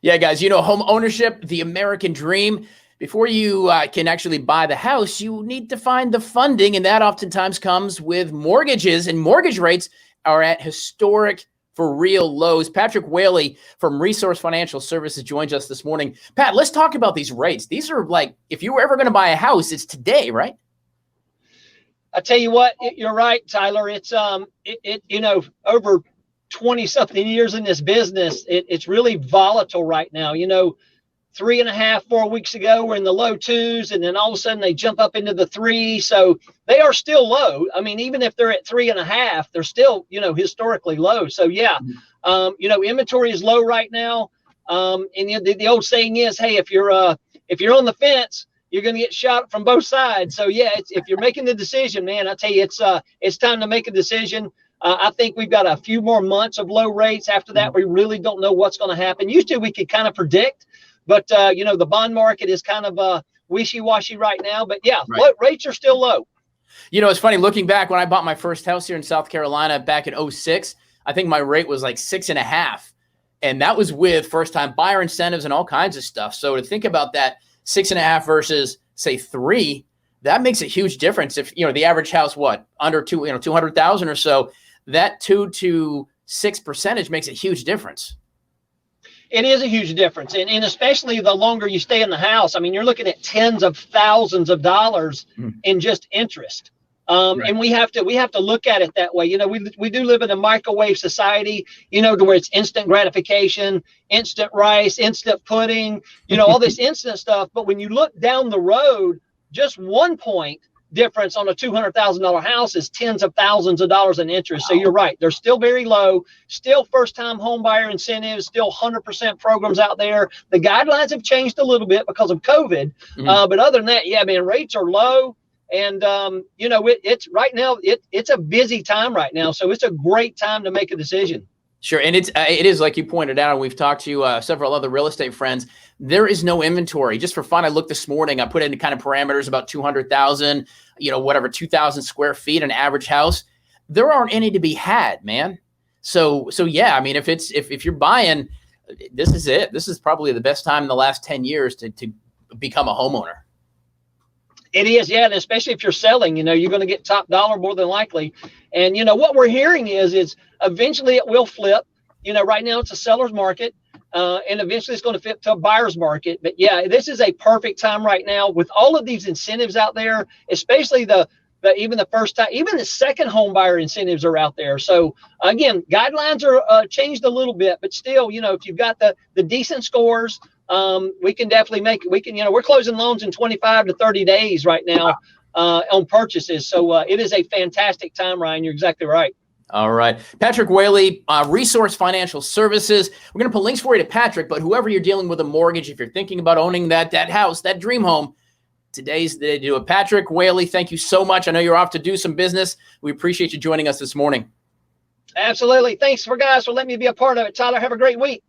Yeah, guys, home ownership, the American dream. Before you can actually buy the house, you need to find the funding, and that oftentimes comes with mortgages, and mortgage rates are at historic for real lows. Patrick Whaley from Resource Financial Services joins us this morning. Pat, let's talk about these rates. These are like, if you were ever going to buy a house, it's today, right? I tell you what, you're right, Tyler. It's over 20 something years in this business, it's really volatile right now. 3.5, 4 weeks ago, we're in the low twos, and then all of a sudden they jump up into the three. So they are still low. I mean, even if they're at 3.5, they're still, historically low. So yeah, inventory is low right now. And the old saying is, hey, if you're on the fence, you're going to get shot from both sides. So yeah, if you're making the decision, man, I tell you, it's time to make a decision. I think we've got a few more months of low rates. After that, we really don't know what's going to happen. Used to, we could kind of predict, but the bond market is kind of wishy-washy right now. But yeah, right. Rates are still low. It's funny looking back when I bought my first house here in South Carolina back in 2006. I think my rate was like 6.5, and that was with first-time buyer incentives and all kinds of stuff. So to think about that 6.5 versus say 3, that makes a huge difference. If the average house, under 200,000 or so. That 2 to 6% makes a huge difference. It is a huge difference. And especially the longer you stay in the house. I mean, you're looking at tens of thousands of dollars in just interest. Right. And we have to look at it that way. We do live in a microwave society, to where it's instant gratification, instant rice, instant pudding, all this instant stuff. But when you look down the road, just 1 point difference on a $200,000 house is tens of thousands of dollars in interest. Wow. So you're right. They're still very low, still first-time home buyer incentives, still 100% programs out there. The guidelines have changed a little bit because of COVID. But other than that, yeah, man, rates are low. And, it's right now, it's a busy time right now. So it's a great time to make a decision. Sure. And it is like you pointed out, and we've talked to several other real estate friends. There is no inventory. Just for fun, I looked this morning. I put in kind of parameters about 200,000, 2,000 square feet, an average house. There aren't any to be had, man. So yeah, I mean, if you're buying, this is it. This is probably the best time in the last 10 years to become a homeowner. It is, yeah, and especially if you're selling, you're going to get top dollar more than likely. And, what we're hearing is eventually it will flip. Right now it's a seller's market, and eventually it's going to flip to a buyer's market. But, yeah, this is a perfect time right now with all of these incentives out there, especially even the first time, even the second home buyer incentives are out there. So, again, guidelines are changed a little bit, but still, if you've got the decent scores, we can definitely we're closing loans in 25 to 30 days right now on purchases. So it is a fantastic time, Ryan. You're exactly right. All right. Patrick Whaley, Resource Financial Services. We're going to put links for you to Patrick, but whoever you're dealing with a mortgage, if you're thinking about owning that house, that dream home, today's the day to do it. Patrick Whaley, thank you so much. I know you're off to do some business. We appreciate you joining us this morning. Absolutely. Thanks for letting me be a part of it. Tyler, have a great week.